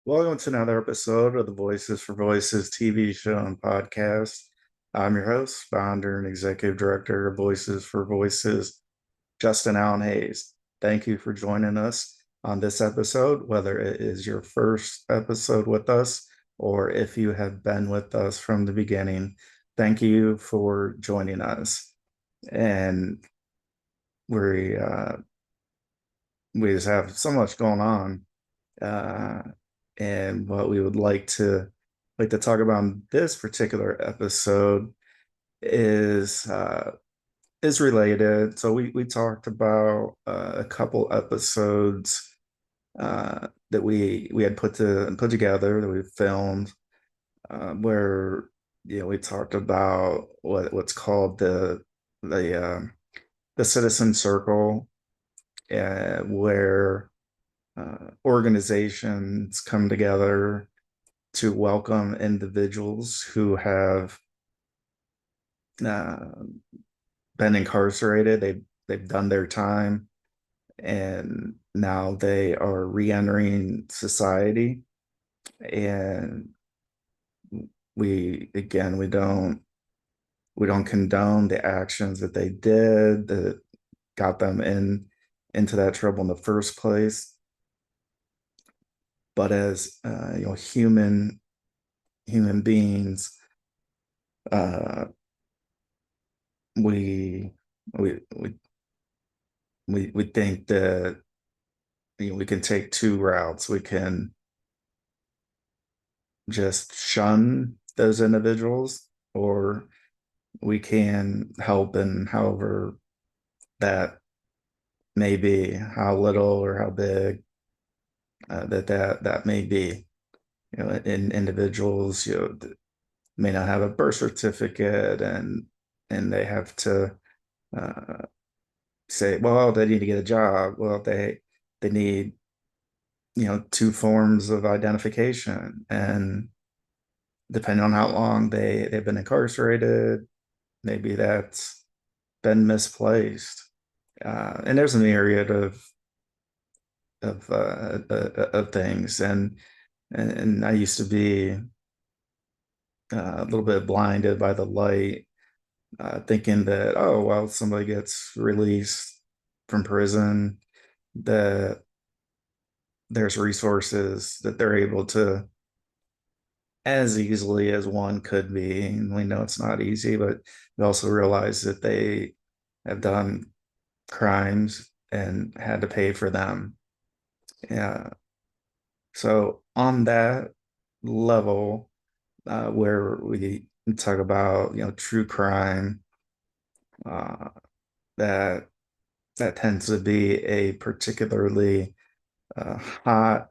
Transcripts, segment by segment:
Welcome to another episode of the Voices for Voices TV show and podcast. I'm your host, founder, and executive director of Voices for Voices, Justin Allen Hayes. Thank you for joining us on this episode, whether it is your first episode with us or if you have been with us from the beginning. Thank you for joining us. And we uh, we just have so much going on. Uh, and what we would like to talk about in this particular episode is related. So we talked about a couple episodes that we had put together that we filmed, where we talked about what's called the the citizen circle, where organizations come together to welcome individuals who have uh, been incarcerated. They've done their time, and now they are re-entering society. And we don't condone the actions that they did that got them into that trouble in the first place. But as human beings, uh, we we we we think that we can take two routes. We can just shun those individuals, or we can help in however that may be, how little or how big that may be. In individuals, may not have a birth certificate, and they have to uh, say, well, they need to get a job. Well, they need two forms of identification, and depending on how long they've been incarcerated, maybe that's been misplaced. And there's a myriad of things, and I used to be a little bit blinded by the light, thinking that, oh, well, somebody gets released from prison, that there's resources that they're able to, as easily as one could be. And we know it's not easy, but we also realize that they have done crimes and had to pay for them. Yeah. So on that level, where we talk about true crime, uh, that that tends to be a particularly hot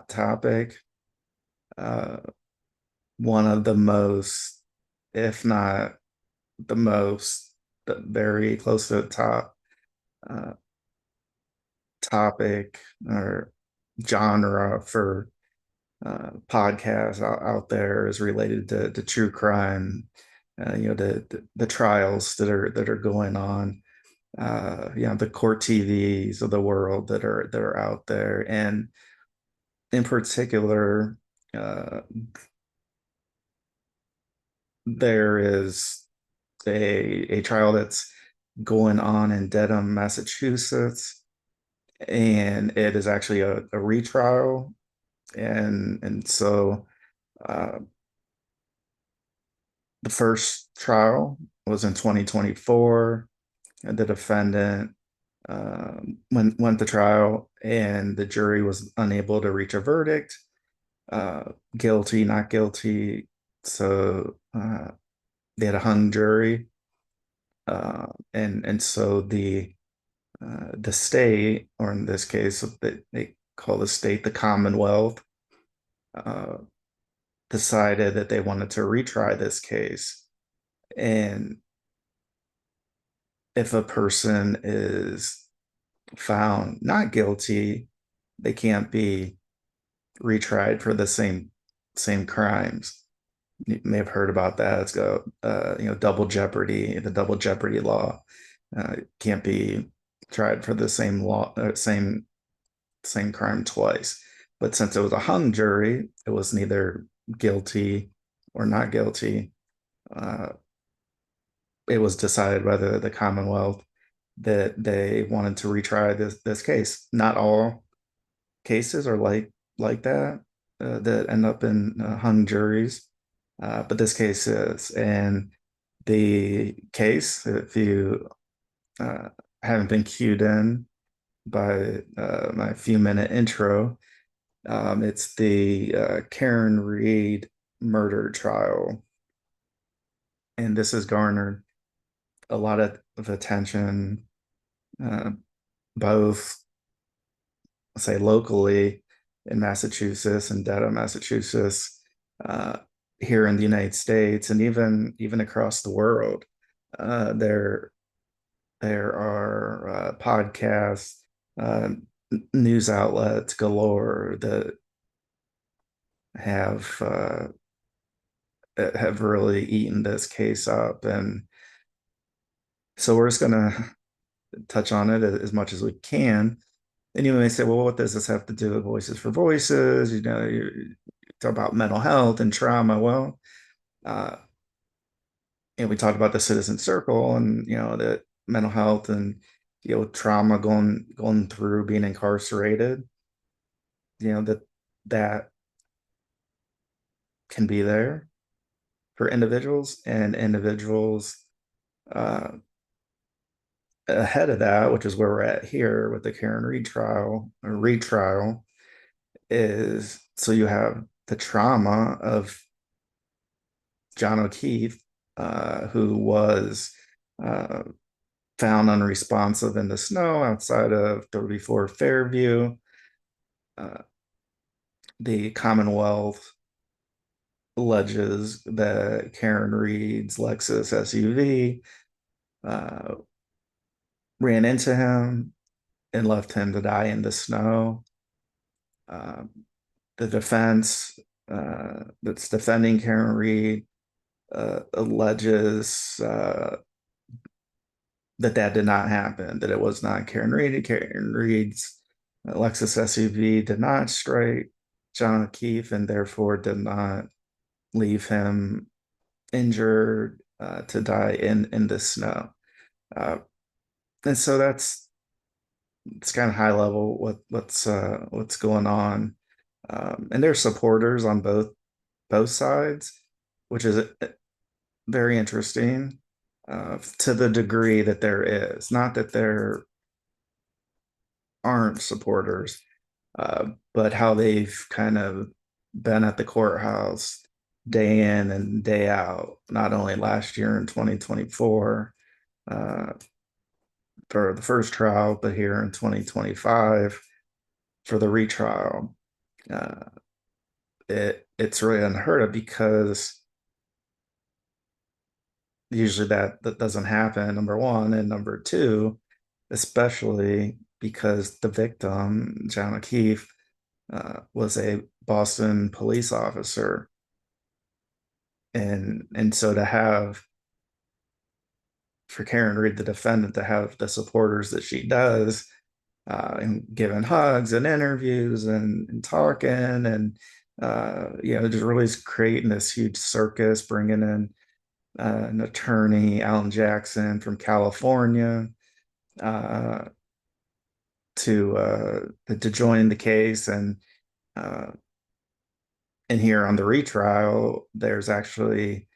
topic. Uh, One of the most, if not the most, very close to the top uh, topic or genre for podcasts out there is related to true crime. The trials that are going on. The court TVs of the world that are out there, and in particular, uh, there is a trial that's going on in Dedham, Massachusetts, and it is actually a retrial. And so uh, the first trial was in 2024, and the defendant went to trial, and the jury was unable to reach a verdict, guilty, not guilty. So they had a hung jury, and so the state, or in this case, they call the state the Commonwealth, uh, decided that they wanted to retry this case. And if a person is found not guilty, they can't be retried for the same crimes. You may have heard about that. It's got double jeopardy, the double jeopardy law. Can't be tried for the same law, same crime twice. But since it was a hung jury, it was neither guilty or not guilty. Uh, it was decided by the Commonwealth that they wanted to retry this case. Not all cases are like that that end up in hung juries, but this case is. And the case, if you uh, haven't been cued in by my few-minute intro, it's the Karen Reed murder trial, and this has garnered a lot of attention, uh, both say locally in Massachusetts and Dedham, Massachusetts, uh, here in the United States, and even across the world. There are podcasts, uh, news outlets galore that have have really eaten this case up, and so we're just gonna touch on it as much as we can. And you may say, well, what does this have to do with Voices for Voices? You talk about mental health and trauma. Well, uh, we talked about the citizen circle, and that mental health and trauma going through being incarcerated. That can be there for individuals, and individuals uh, ahead of that, which is where we're at here with the Karen Reed trial or retrial, is so you have the trauma of John O'Keefe, who was uh, found unresponsive in the snow outside of 34 Fairview. Uh, the Commonwealth alleges that Karen Reed's Lexus SUV uh, ran into him and left him to die in the snow. Uh, the defense that's defending Karen Reed alleges that did not happen, that it was not Karen Reed. Karen Reed's Lexus SUV did not strike John O'Keefe and therefore did not leave him injured to die in the snow. Uh, and so it's kind of high level what's going on. And there's supporters on both sides, which is very interesting to the degree that there is. Not that there aren't supporters, but how they've kind of been at the courthouse day in and day out, not only last year in 2024 uh, for the first trial, but here in 2025 for the retrial. Uh, it's really unheard of because usually that doesn't happen, number one, and number two, especially because the victim, John O'Keefe, was a Boston police officer, and so to have for Karen Reed, the defendant, to have the supporters that she does, and giving hugs and interviews and talking and just really creating this huge circus, bringing in an attorney, Alan Jackson from California, uh, to join the case, uh, and here on the retrial, there's actually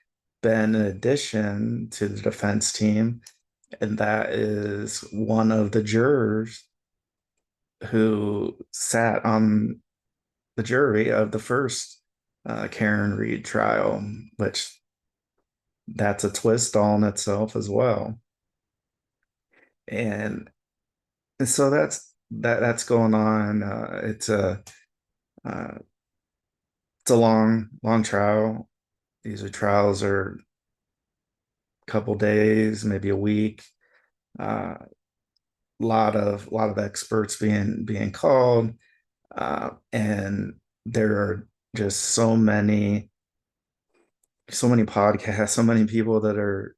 been an addition to the defense team, and that is one of the jurors who sat on the jury of the first Karen Reed trial, which that's a twist all in itself as well. And, and so that's going on. Uh, it's a long trial. These are trials are a couple days, maybe a week. Uh, lot of experts being called, and there are just so many podcasts, so many people that are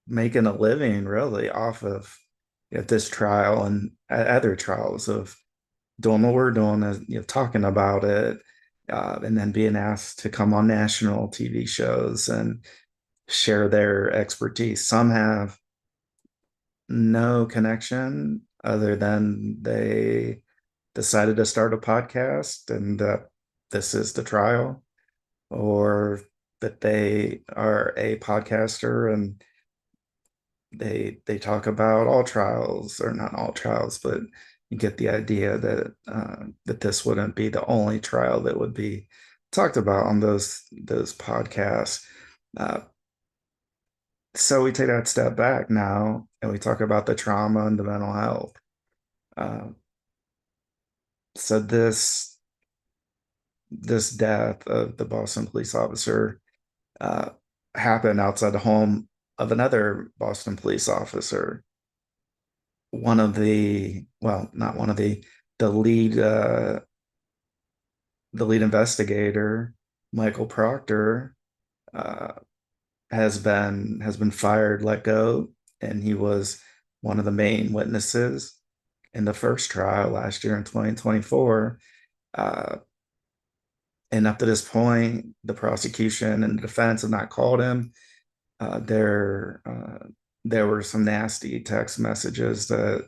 making a living really off of this trial and other trials of doing what we're doing, is, talking about it, and then being asked to come on national TV shows and share their expertise. Some have no connection other than they decided to start a podcast and that this is the trial, or that they are a podcaster and they talk about all trials, or not all trials, but you get the idea that that this wouldn't be the only trial that would be talked about on those podcasts. Uh, so we take that step back now and we talk about the trauma and the mental health. Uh, so this death of the Boston police officer uh, happened outside the home of another Boston police officer. One of the, well, not one of the lead, the lead investigator, Michael Proctor, uh, has been fired, let go, and he was one of the main witnesses in the first trial last year in 2024. Uh, and up to this point, the prosecution and the defense have not called him. There were some nasty text messages that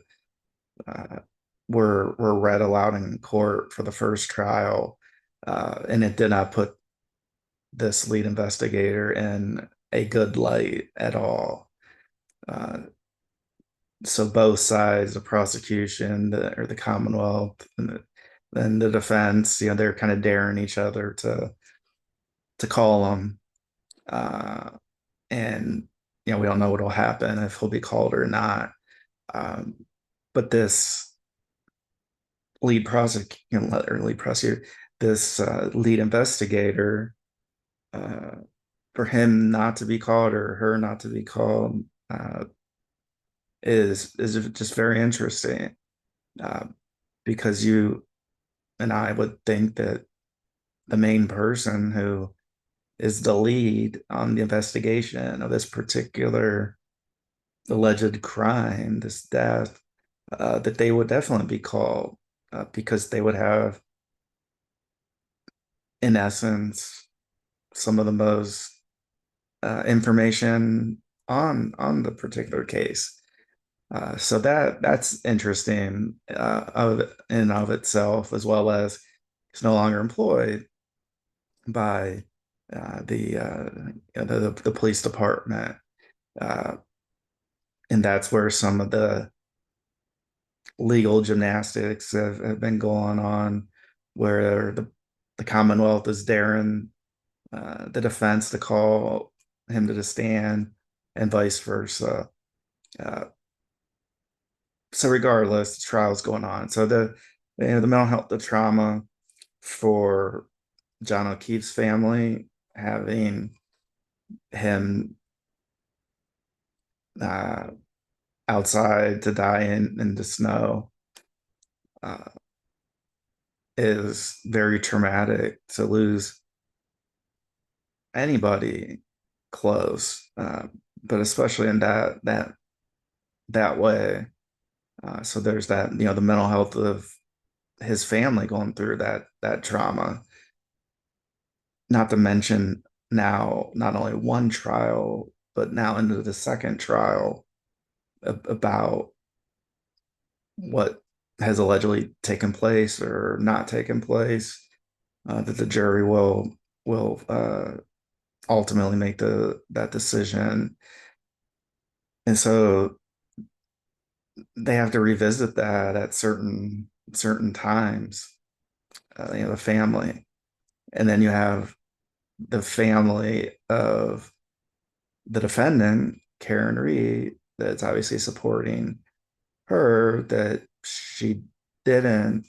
uh, were read aloud in court for the first trial, and it did not put this lead investigator in a good light at all. Uh, so both sides, the prosecution, or the Commonwealth, and the defense, they're kind of daring each other to call him, uh, and we don't know what will happen, if he'll be called or not. Um, but this lead prosecutor, this lead investigator, uh, for him not to be called or her not to be called, is just very interesting, uh, because you and I would think that the main person who is the lead on the investigation of this particular alleged crime, this death, that they would definitely be called, because they would have, in essence, some of the most information on the particular case. So that's interesting, of in and of itself, as well as it's no longer employed by the police department, uh, and that's where some of the legal gymnastics have been going on, where the Commonwealth is daring the defense to call him to the stand, and vice versa. Uh, so regardless, the trial's going on. So the mental health, the trauma for John O'Keefe's family, having him uh, outside to die in the snow, uh, is very traumatic. To lose anybody close, but especially in that way. So there's that, the mental health of his family going through that trauma. Not to mention now not only one trial, but now into the second trial about what has allegedly taken place or not taken place, that the jury will ultimately make that decision. And so they have to revisit that at certain times, the family. And then you have the family of the defendant, Karen Reed, that's obviously supporting her, that she didn't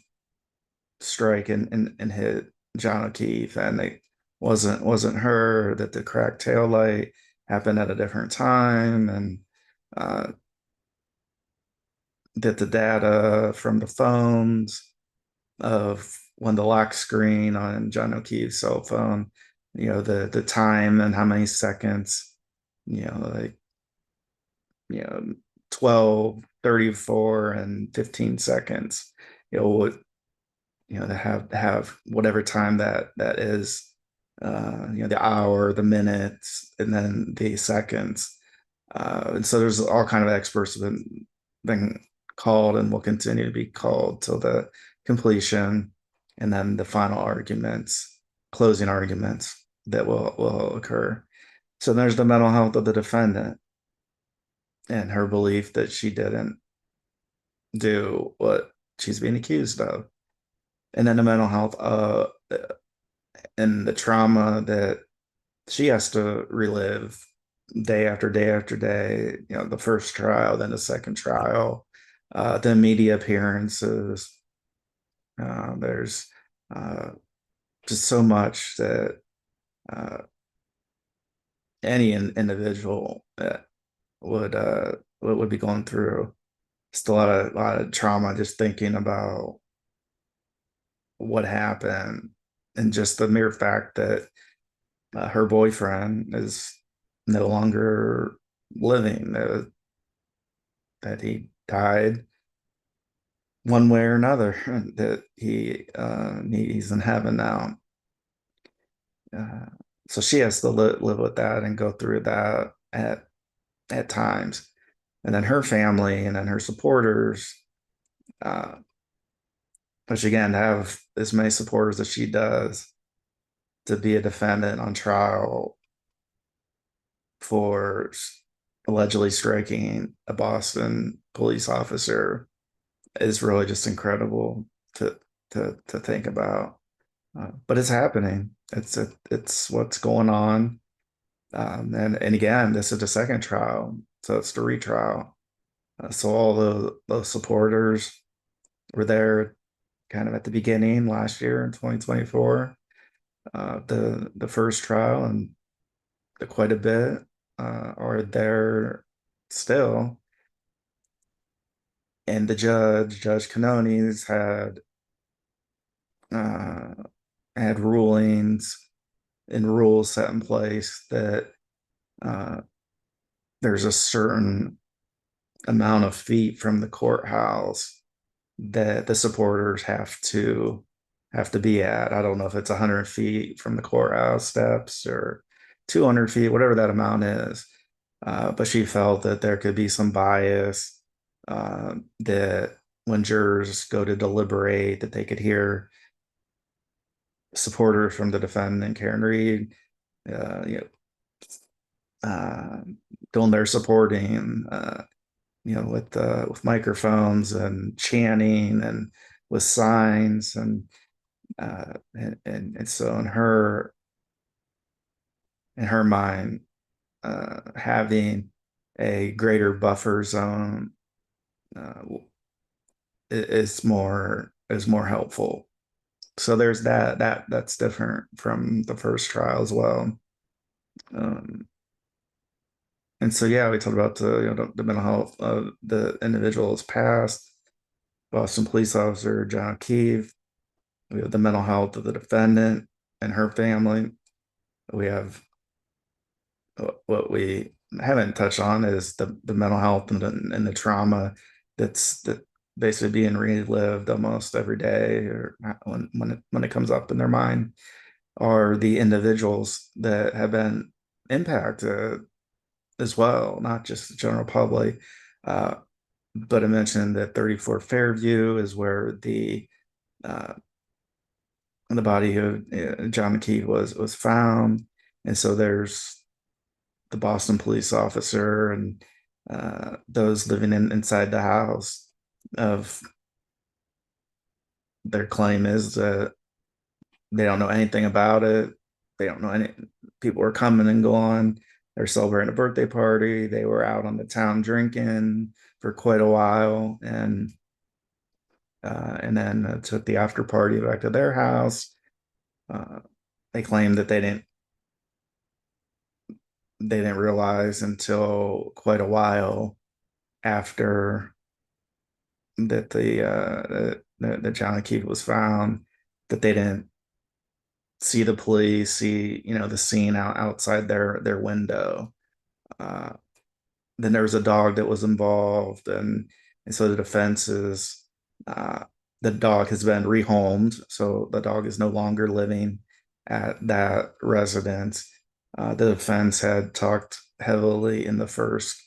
strike and hit John O'Keefe, and it wasn't her, that the cracked tail light happened at a different time, and uh, that the data from the phones of when the lock screen on John O'Keefe's cell phone, the time and how many seconds, like, you know 12, 34, and 15 seconds, you know to have whatever time that is, the hour, the minutes, and then the seconds. And so there's all kind of experts been called and will continue to be called till the completion, and then the final arguments, closing arguments that will occur. So there's the mental health of the defendant and her belief that she didn't do what she's being accused of, and then the mental health and the trauma that she has to relive day after day after day. The first trial, then the second trial, the media appearances. There's uh, just so much that uh, any individual that would be going through. Just a lot of trauma, just thinking about what happened, and just the mere fact that her boyfriend is no longer living, that he died one way or another, that he's in heaven now. Uh, so she has to live with that and go through that at times. And then her family and then her supporters, uh, which again, to have as many supporters as she does, to be a defendant on trial for allegedly striking a Boston police officer, is really just incredible to to think about. But it's happening. It's what's going on. And again, this is the second trial, so it's the retrial. So all those supporters were there kind of at the beginning last year in 2024, the first trial, and quite a bit are there still. And the Judge Canones, uh, had rulings and rules set in place that uh, there's a certain amount of feet from the courthouse that the supporters have to be at. I don't know if it's 100 feet from the courthouse steps or 200 feet, whatever that amount is. But she felt that there could be some bias, that when jurors go to deliberate, that they could hear supporters from the defendant, Karen Reed, you know, uh, doing their supporting, with microphones and chanting and with signs, and so in her mind, having a greater buffer zone uh, is more helpful. So there's that's different from the first trial as well. Um, and so yeah, we talked about the mental health of the individual's past, Boston police officer John O'Keefe. We have the mental health of the defendant and her family. We have what we haven't touched on is the mental health and the trauma that basically being relived almost every day, or when it comes up in their mind, are the individuals that have been impacted as well, not just the general public. Uh, but I mentioned that 34 Fairview is where uh, the body of John McKee was found, and so there's the Boston police officer and those living inside the house. Of their claim is that they don't know anything about it. They don't know any people were coming and going. They're celebrating a birthday party. They were out on the town drinking for quite a while, and then took the after party back to their house. Uh, they claimed that they didn't realize until quite a while after that the John Keith was found, that they didn't see the police, see the scene outside their window. Uh, then there was a dog that was involved, and so the defense is the dog has been rehomed, so the dog is no longer living at that residence. The defense had talked heavily in the first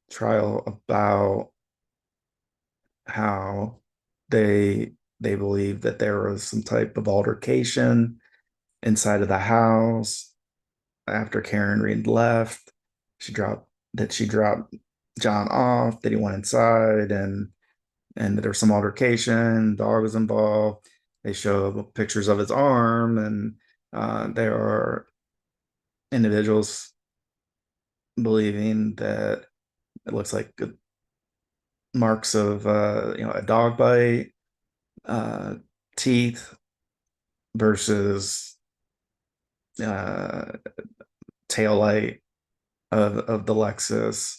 trial about how they believed that there was some type of altercation inside of the house after Karen Reed left. She dropped John off, that he went inside and there was some altercation, dog was involved. They show pictures of his arm, and there are individuals believing that it looks like marks of a dog bite, uh, teeth versus uh, tail light of the Lexus.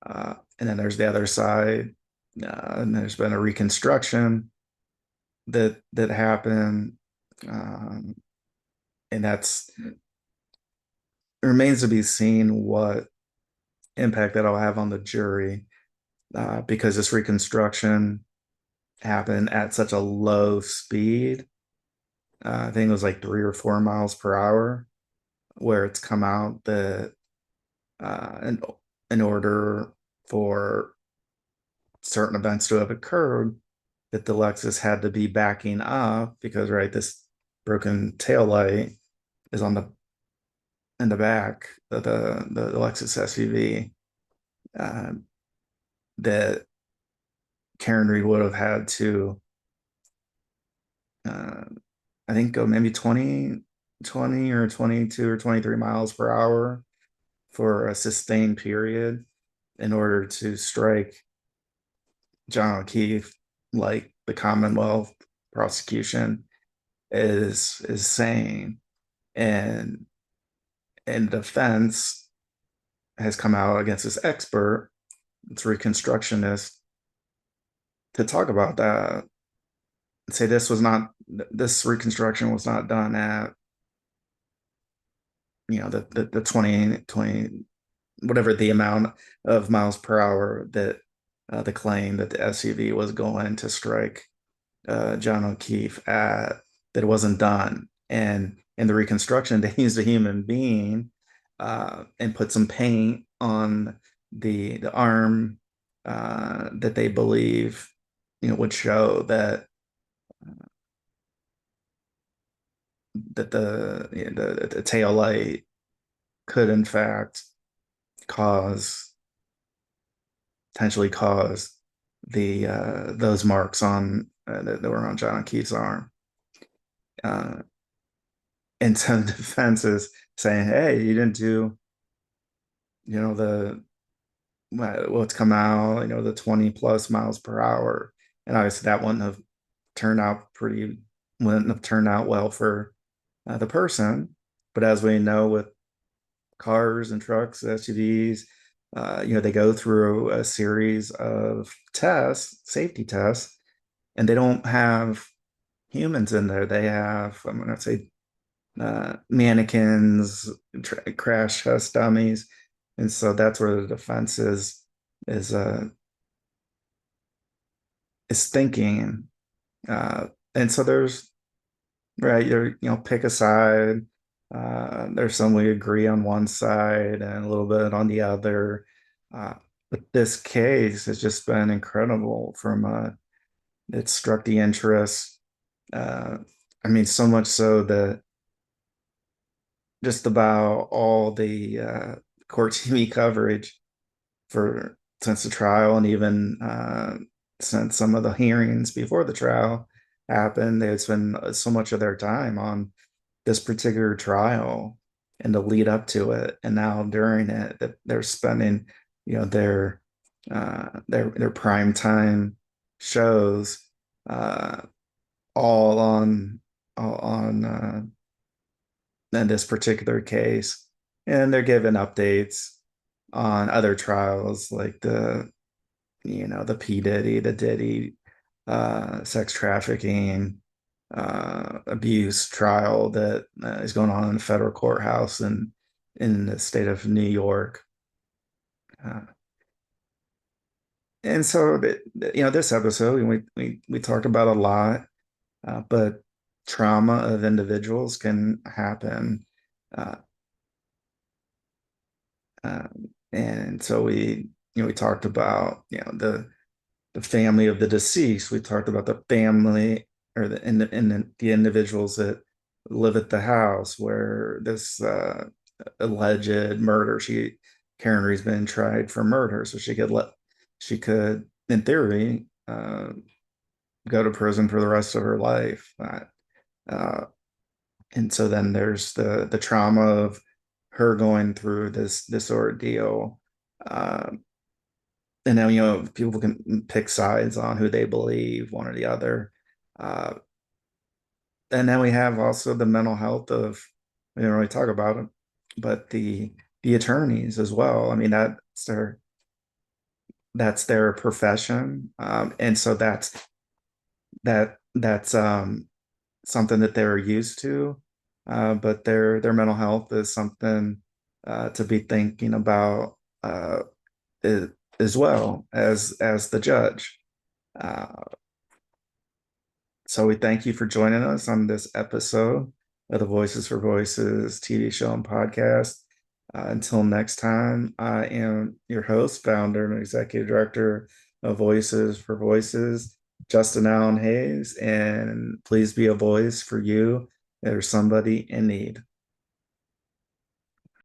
And then there's the other side, and there's been a reconstruction that happened, um, and that's it remains to be seen what impact that'll have on the jury, because this reconstruction happened at such a low speed. I think it was like 3 or 4 miles per hour, where it's come out that in order for certain events to have occurred, that the Lexus had to be backing up because, right, this broken tail light is on the in the back of the Lexus SUV, uh, that Karen Reed would have had to, uh, I think, go maybe 20 or 22 or 23 miles per hour for a sustained period in order to strike John O'Keefe, like the Commonwealth prosecution is saying. And defense has come out against this expert, it's reconstructionist, to talk about that. Say this reconstruction was not done at the 20 whatever the amount of miles per hour that the claim that the SUV was going to strike John O'Keefe at, that it wasn't done. And in the reconstruction, they used a human being, and put some paint on the arm, that they believe would show that the tail light could in fact cause potentially cause the those marks on that were on John O'Keefe's arm. Uh, and so the defense is saying, "Hey, you didn't do, the what's come out, the 20 plus miles per hour," and obviously that turned out pretty wouldn't have turned out well for the person. But as we know, with cars and trucks, SUVs, they go through a series of tests, safety tests, and they don't have humans in there. They have, I'm going to say, mannequins, crash test dummies, and so that's where the defense is uh, is thinking. And so there's right, pick a side. There's some we agree on one side and a little bit on the other. Uh, but this case has just been incredible from it struck the interest. Uh, I mean, so much so that just about all the court TV coverage for since the trial, and even since some of the hearings before the trial happened, they spend so much of their time on this particular trial and the lead up to it, and now during it, that they're spending, their their prime time shows, uh, all on in this particular case, and they're giving updates on other trials like the P Diddy, the Diddy, sex trafficking, abuse trial that is going on in the federal courthouse and in the state of New York. Uh, And so this episode we talked about a lot, but trauma of individuals can happen. Uh, and so we talked about, the family of the deceased. We talked about the family or the individuals that live at the house where this alleged murder. Karen Reed's been tried for murder, so she could, in theory, go to prison for the rest of her life. Uh, and so then there's the trauma of her going through this ordeal. Uh, and now people can pick sides on who they believe, one or the other. Uh, and then we have also the mental health of, we don't really talk about it, but the attorneys as well. I mean, that's their profession, and so that's something that they're used to. But their mental health is something to be thinking about, uh, as well as the judge. Uh, so we thank you for joining us on this episode of the Voices for Voices TV show and podcast. Until next time, I am your host, founder, and executive director of Voices for Voices, Justin Allen Hayes, and please be a voice for you. There's somebody in need.